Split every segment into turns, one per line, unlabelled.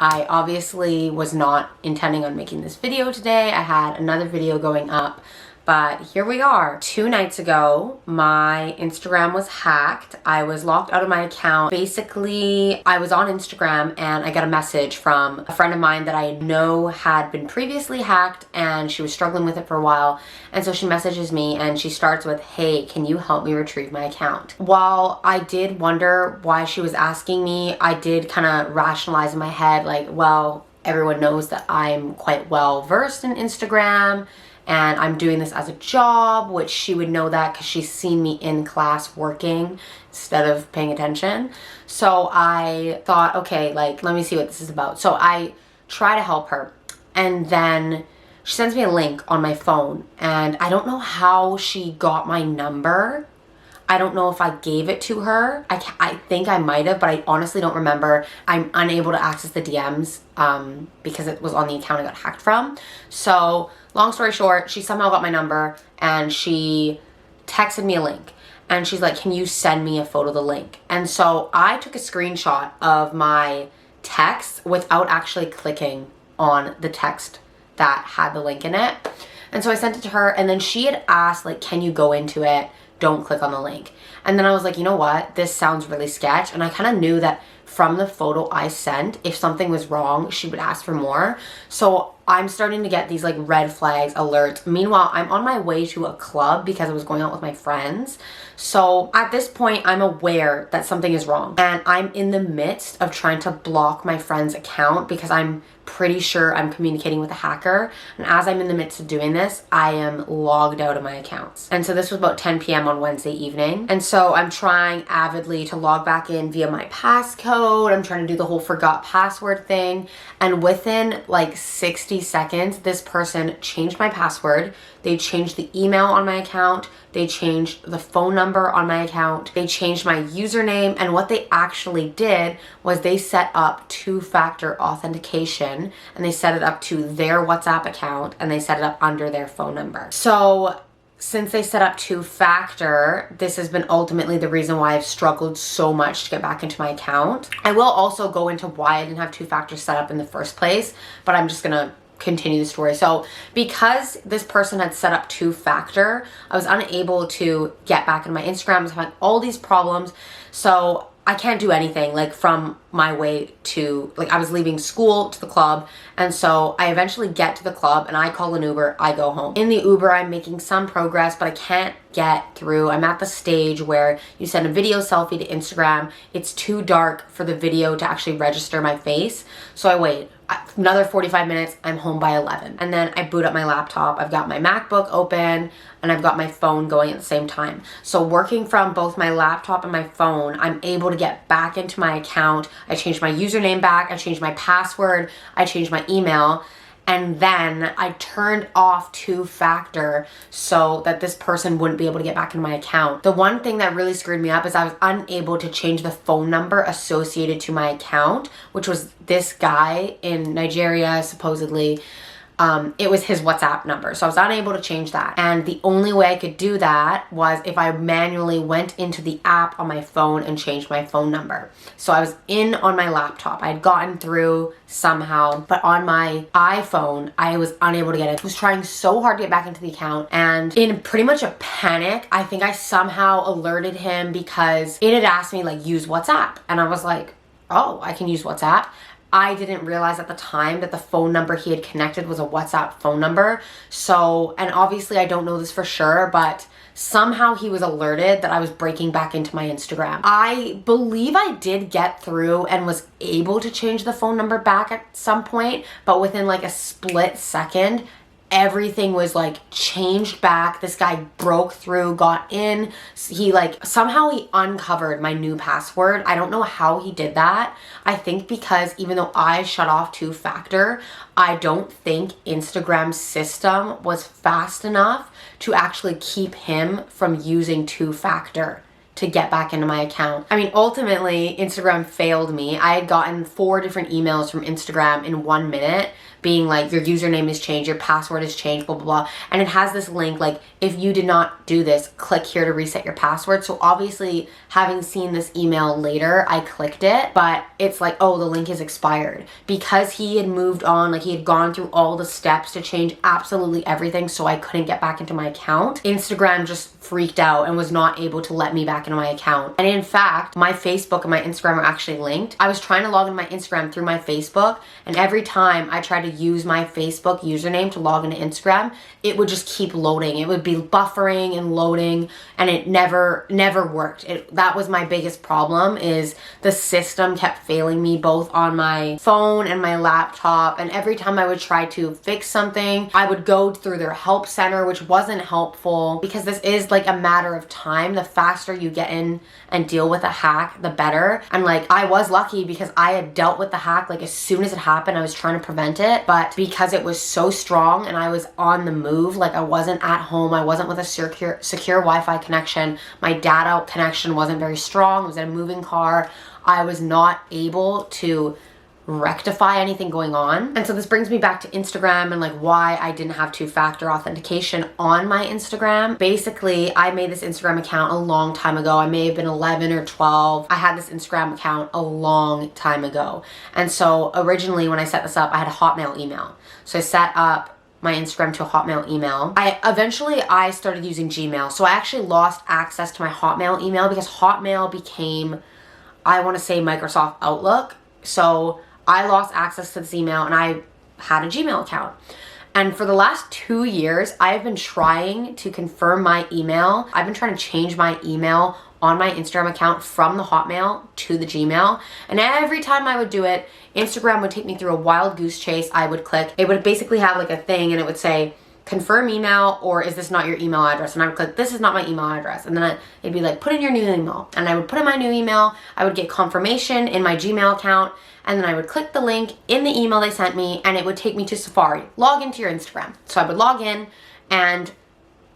I obviously was not intending on making this video today. I had another video going up, but here we are. 2 nights ago, my Instagram was hacked. I was locked out of my account. Basically, I was on Instagram and I got a message from a friend of mine that I know had been previously hacked and she was struggling with it for a while. And so she messages me and she starts with, "Hey, can you help me retrieve my account?" While I did wonder why she was asking me, I did kind of rationalize in my head, like, well, everyone knows that I'm quite well versed in Instagram and I'm doing this as a job, which she would know that because she's seen me in class working instead of paying attention. So I thought, okay, like, let me see what this is about. So I try to help her, and then she sends me a link on my phone, and I don't know how she got my number. I don't know if I gave it to her. I think I might have, but I honestly don't remember. I'm unable to access the DMs because it was on the account I got hacked from. So long story short, she somehow got my number and she texted me a link. And she's like, "Can you send me a photo of the link?" And so I took a screenshot of my text without actually clicking on the text that had the link in it. And so I sent it to her, and then she had asked, like, "Can you go into it? Don't click on the link." And then I was like, you know what? This sounds really sketch. And I kind of knew that from the photo I sent, if something was wrong, she would ask for more. So I'm starting to get these like red flags alerts. Meanwhile, I'm on my way to a club because I was going out with my friends. So at this point, I'm aware that something is wrong. And I'm in the midst of trying to block my friend's account because I'm pretty sure I'm communicating with a hacker. And as I'm in the midst of doing this, I am logged out of my accounts. And so this was about 10 p.m. on Wednesday evening. And so I'm trying avidly to log back in via my passcode. I'm trying to do the whole forgot password thing. And within like 60 seconds, this person changed my password. They changed the email on my account. They changed the phone number on my account. They changed my username. And what they actually did was they set up two-factor authentication, and they set it up to their WhatsApp account, and they set it up under their phone number. So since they set up two-factor, this has been ultimately the reason why I've struggled so much to get back into my account. I will also go into why I didn't have two-factor set up in the first place, but I'm just gonna continue the story. So because this person had set up two-factor, I was unable to get back into my Instagram. I was having all these problems. So I can't do anything like from my way to, like, I was leaving school to the club. And so I eventually get to the club and I call an Uber, I go home. In the Uber, I'm making some progress, but I can't get through. I'm at the stage where you send a video selfie to Instagram. It's too dark for the video to actually register my face. So I wait. Another 45 minutes, I'm home by 11. And then I boot up my laptop. I've got my MacBook open and I've got my phone going at the same time. So working from both my laptop and my phone, I'm able to get back into my account. I changed my username back. I changed my password. I changed my email. And then I turned off two-factor so that this person wouldn't be able to get back into my account. The one thing that really screwed me up is I was unable to change the phone number associated to my account, which was this guy in Nigeria, supposedly. It was his WhatsApp number. So I was unable to change that. And the only way I could do that was if I manually went into the app on my phone and changed my phone number. So I was in on my laptop. I had gotten through somehow, but on my iPhone, I was unable to get it. I was trying so hard to get back into the account, and in pretty much a panic, I think I somehow alerted him because it had asked me, like, use WhatsApp. And I was like, oh, I can use WhatsApp. I didn't realize at the time that the phone number he had connected was a WhatsApp phone number. So, and obviously I don't know this for sure, but somehow he was alerted that I was breaking back into my Instagram. I believe I did get through and was able to change the phone number back at some point, but within like a split second, everything was like changed back. This guy broke through, got in. He somehow he uncovered my new password. I don't know how he did that. I think because even though I shut off two-factor, I don't think Instagram's system was fast enough to actually keep him from using two-factor to get back into my account. I mean, ultimately, Instagram failed me. I had gotten 4 different emails from Instagram in 1 minute being like, your username is changed, your password is changed, blah, blah, blah. And it has this link like, if you did not do this, click here to reset your password. So obviously, having seen this email later, I clicked it, but it's like, oh, the link is expired. Because he had moved on, like he had gone through all the steps to change absolutely everything so I couldn't get back into my account, Instagram just freaked out and was not able to let me back into my account. And in fact, my Facebook and my Instagram are actually linked. I was trying to log into my Instagram through my Facebook, and every time I tried to use my Facebook username to log into Instagram, it would just keep loading. It would be buffering and loading, and it never worked. That was my biggest problem, is the system kept failing me both on my phone and my laptop. And every time I would try to fix something, I would go through their help center, which wasn't helpful, because this is like a matter of time. The faster you get in and deal with a hack, the better. And like, I was lucky because I had dealt with the hack like as soon as it happened. I was trying to prevent it, but because it was so strong and I was on the move, like I wasn't at home, I wasn't with a secure Wi-Fi connection, my data connection wasn't very strong, I was in a moving car, I was not able to rectify anything going on. And so this brings me back to Instagram and like why I didn't have 2-factor authentication on my Instagram. Basically, I made this Instagram account a long time ago. I may have been 11 or 12. I had this Instagram account a long time ago. And so originally when I set this up, I had a Hotmail email. So I set up my Instagram to a Hotmail email. I started using Gmail. So I actually lost access to my Hotmail email because Hotmail became, I want to say, Microsoft Outlook. So I lost access to this email and I had a Gmail account. And for the last 2 years, I've been trying to confirm my email. I've been trying to change my email on my Instagram account from the Hotmail to the Gmail. And every time I would do it, Instagram would take me through a wild goose chase. I would click. It would basically have like a thing and it would say, confirm email, or is this not your email address? And I would click, this is not my email address. And then it'd be like, put in your new email. And I would put in my new email. I would get confirmation in my Gmail account. And then I would click the link in the email they sent me and it would take me to Safari. Log into your Instagram. So I would log in and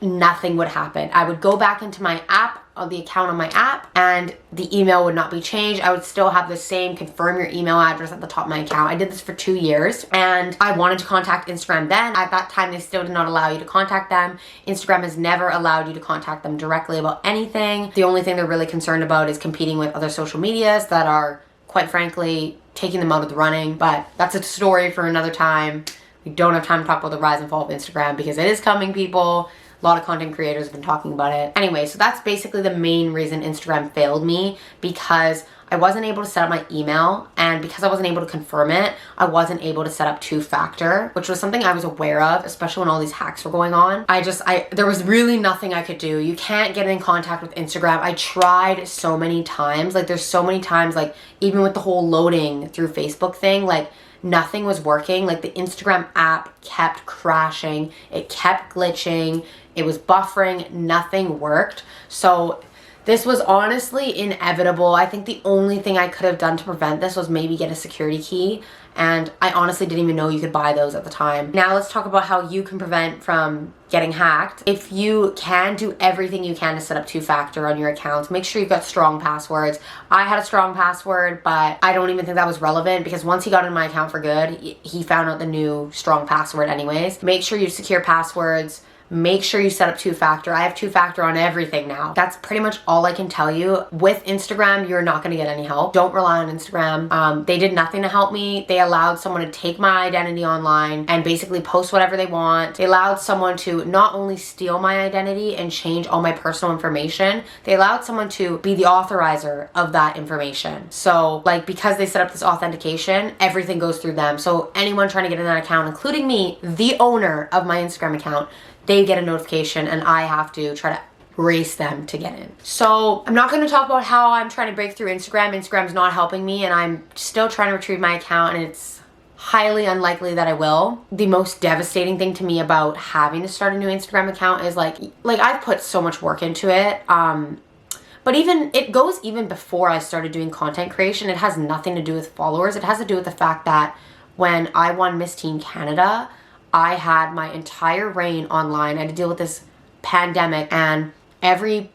nothing would happen. I would go back into my app, the account on my app, and the email would not be changed. I would still have the same confirm your email address at the top of my account. I did this for 2 years and I wanted to contact Instagram then. At that time, they still did not allow you to contact them. Instagram has never allowed you to contact them directly about anything. The only thing they're really concerned about is competing with other social medias that are, quite frankly, taking them out of the running. But that's a story for another time. We don't have time to talk about the rise and fall of Instagram because it is coming, people. A lot of content creators have been talking about it. Anyway, so that's basically the main reason Instagram failed me, because I wasn't able to set up my email, and because I wasn't able to confirm it, I wasn't able to set up 2-factor, which was something I was aware of, especially when all these hacks were going on. There was really nothing I could do. You can't get in contact with Instagram. I tried so many times. Like, there's so many times, like, even with the whole loading through Facebook thing, like, nothing was working. Like, the Instagram app kept crashing. It kept glitching. It was buffering. Nothing worked. So this was honestly inevitable. I think the only thing I could have done to prevent this was maybe get a security key. And I honestly didn't even know you could buy those at the time. Now let's talk about how you can prevent from getting hacked. If you can, do everything you can to set up 2-factor on your accounts. Make sure you've got strong passwords. I had a strong password, but I don't even think that was relevant because once he got in my account for good, he found out the new strong password anyways. Make sure you have secure passwords. Make sure you set up 2-factor. I have 2-factor on everything now. That's pretty much all I can tell you. With Instagram, you're not gonna get any help. Don't rely on Instagram. They did nothing to help me. They allowed someone to take my identity online and basically post whatever they want. They allowed someone to not only steal my identity and change all my personal information, they allowed someone to be the authorizer of that information. So like, because they set up this authentication, everything goes through them. So anyone trying to get in that account, including me, the owner of my Instagram account, they get a notification and I have to try to race them to get in. So I'm not going to talk about how I'm trying to break through Instagram. Instagram's not helping me and I'm still trying to retrieve my account, and it's highly unlikely that I will. The most devastating thing to me about having to start a new Instagram account is like I've put so much work into it. But it goes even before I started doing content creation. It has nothing to do with followers. It has to do with the fact that when I won Miss Teen Canada, I had my entire reign online. I had to deal with this pandemic, and every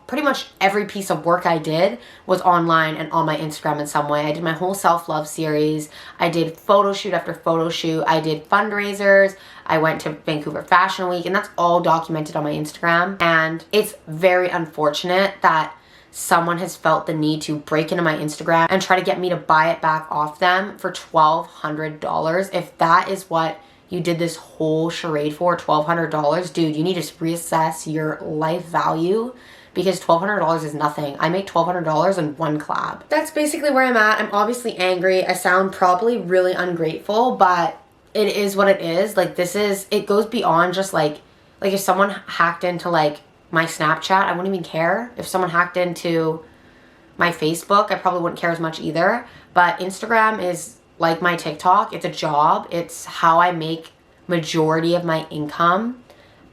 pretty much every piece of work I did was online and on my Instagram in some way. I did my whole self-love series. I did photo shoot after photo shoot. I did fundraisers. I went to Vancouver Fashion Week, and that's all documented on my Instagram. And it's very unfortunate that someone has felt the need to break into my Instagram and try to get me to buy it back off them for $1,200. If that is what you did this whole charade for, $1,200, dude, you need to reassess your life value, because $1,200 is nothing. I make $1,200 in one collab. That's basically where I'm at. I'm obviously angry. I sound probably really ungrateful, but it is what it is. Like, it goes beyond just like if someone hacked into like my Snapchat, I wouldn't even care. If someone hacked into my Facebook, I probably wouldn't care as much either. But Instagram is like my TikTok. It's a job. It's how I make majority of my income.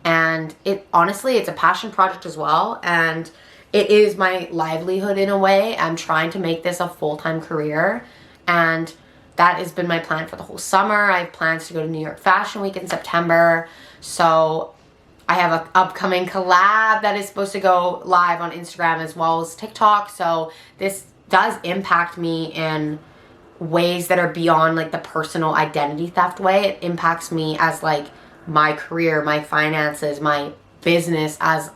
And honestly, it's a passion project as well. And it is my livelihood in a way. I'm trying to make this a full-time career. And that has been my plan for the whole summer. I have plans to go to New York Fashion Week in September. So I have an upcoming collab that is supposed to go live on Instagram as well as TikTok. So this does impact me in ways that are beyond like the personal identity theft way. It impacts me as like my career, my finances, my business as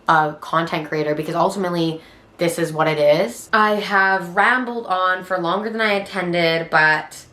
a content creator, because ultimately this is what it is. I have rambled on for longer than I intended, but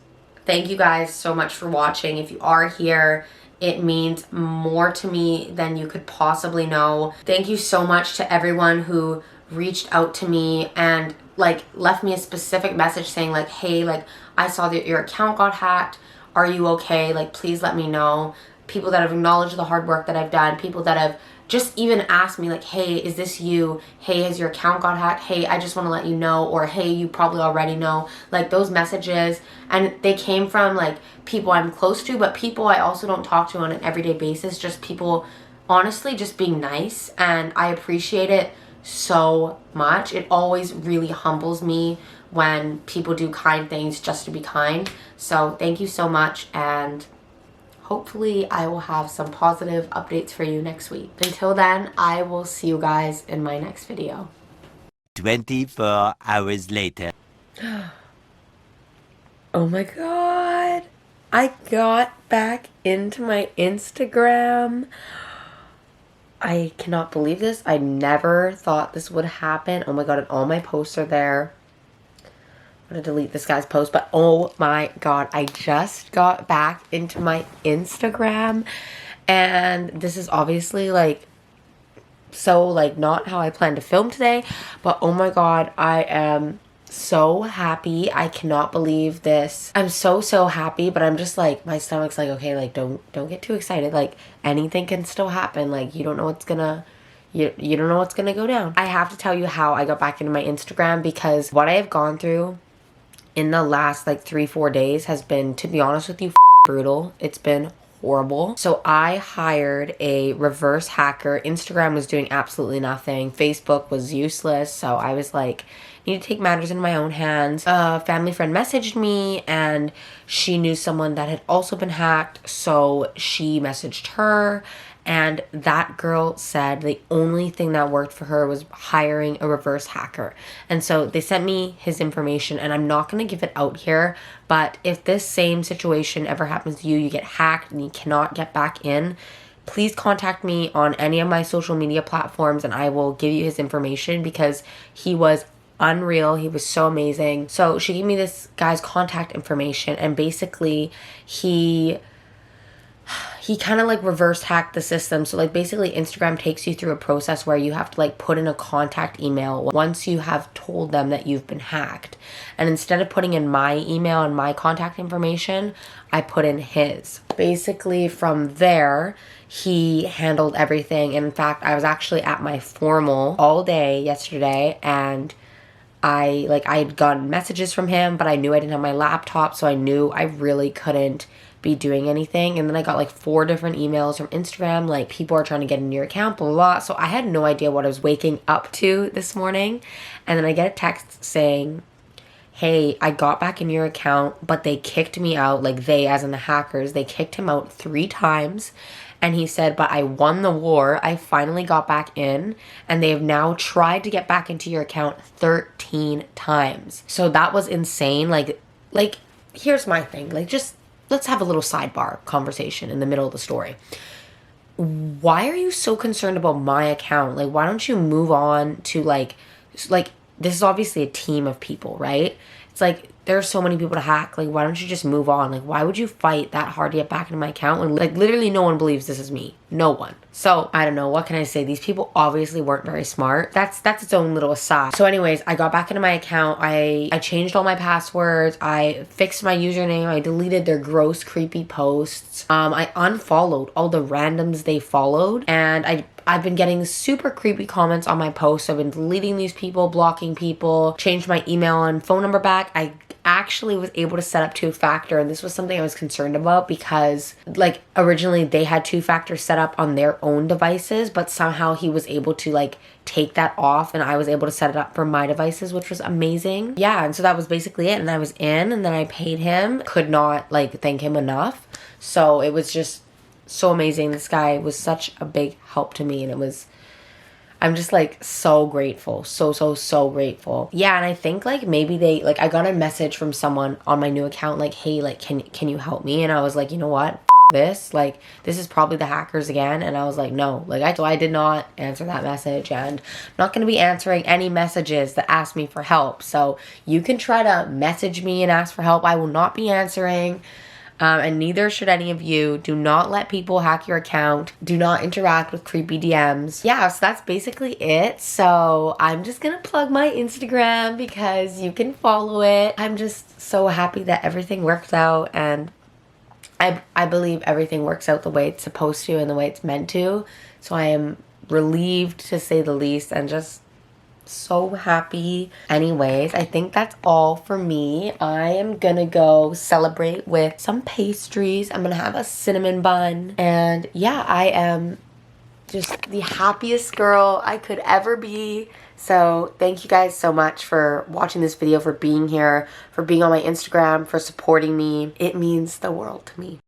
thank you guys so much for watching. If you are here, it means more to me than you could possibly know. Thank you so much to everyone who reached out to me and like left me a specific message saying like, hey, like I saw that your account got hacked. Are you okay? Like, please let me know. People that have acknowledged the hard work that I've done. People that have just even asked me like, hey, is this you? Hey, has your account got hacked? Hey, I just want to let you know. Or hey, you probably already know. Like those messages. And they came from like people I'm close to, but people I also don't talk to on an everyday basis. Just people honestly just being nice. And I appreciate it so much. It always really humbles me when people do kind things just to be kind. So thank you so much, and hopefully I will have some positive updates for you next week. Until then, I will see you guys in my next video.
24 hours later.
Oh my god, I got back into my Instagram. I cannot believe this. I never thought this would happen. Oh my god, and all my posts are there. I'm gonna delete this guy's post, but oh my god, I just got back into my Instagram, and this is obviously like so like not how I planned to film today, but oh my god, I am so happy. I cannot believe this. I'm so happy, but I'm just like, my stomach's like, okay, like don't get too excited. Like anything can still happen. Like you don't know what's gonna you don't know what's gonna go down. I have to tell you how I got back into my Instagram, because what I have gone through in the last like 3-4 days has been, to be honest with you, brutal. It's been horrible. So I hired a reverse hacker. Instagram was doing absolutely nothing. Facebook was useless. So I was like, need to take matters in my own hands. A family friend messaged me, and she knew someone that had also been hacked. So she messaged her, and that girl said the only thing that worked for her was hiring a reverse hacker. And so they sent me his information, and I'm not going to give it out here, but if this same situation ever happens to you, you get hacked and you cannot get back in, please contact me on any of my social media platforms and I will give you his information, because he was unreal. He was so amazing. So she gave me this guy's contact information, and basically he kind of like reverse hacked the system. So like basically Instagram takes you through a process where you have to like put in a contact email once you have told them that you've been hacked. And instead of putting in my email and my contact information, I put in his. Basically from there, he handled everything. And in fact, I was actually at my formal all day yesterday, and I had gotten messages from him, but I knew I didn't have my laptop, so I knew I really couldn't be doing anything. And then I got like 4 different emails from Instagram, like people are trying to get into your account, blah, blah, blah. So I had no idea what I was waking up to this morning. And then I get a text saying, hey, I got back in your account, but they kicked me out. Like they, as in the hackers, they kicked him out 3 times. And he said, but I won the war. I finally got back in, and they have now tried to get back into your account 13 times. So that was insane. Like here's my thing. Like, just let's have a little sidebar conversation in the middle of the story. Why are you so concerned about my account? Like, why don't you move on to like this is obviously a team of people, right? It's like, there's so many people to hack. Like, why don't you just move on? Like, why would you fight that hard to get back into my account when, like, literally no one believes this is me? No one. So, I don't know. What can I say? These people obviously weren't very smart. That's its own little aside. So anyways, I got back into my account. I changed all my passwords. I fixed my username. I deleted their gross, creepy posts. I unfollowed all the randoms they followed. And I've been getting super creepy comments on my posts. I've been deleting these people, blocking people, changed my email and phone number back. I actually was able to set up two-factor, and this was something I was concerned about because, like, originally they had two-factor set up on their own devices, but somehow he was able to, like, take that off, and I was able to set it up for my devices, which was amazing. Yeah, and so that was basically it, and I was in, and then I paid him. Could not, like, thank him enough. So it was just so amazing. This guy was such a big help to me, and I'm just like so grateful. So grateful. Yeah, and I think like maybe I got a message from someone on my new account like, hey, like can you help me? And I was like, you know what? This is probably the hackers again. And I was like, no, so I did not answer that message, and I'm not going to be answering any messages that ask me for help. So you can try to message me and ask for help. I will not be answering. And neither should any of you. Do not let people hack your account. Do not interact with creepy DMs. Yeah, so that's basically it. So I'm just gonna plug my Instagram because you can follow it. I'm just so happy that everything worked out, and I believe everything works out the way it's supposed to and the way it's meant to. So I am relieved, to say the least, and just so happy. Anyways, I think that's all for me. I am gonna go celebrate with some pastries. I'm gonna have a cinnamon bun, and yeah, I am just the happiest girl I could ever be. So thank you guys so much for watching this video, for being here, for being on my Instagram, for supporting me. It means the world to me.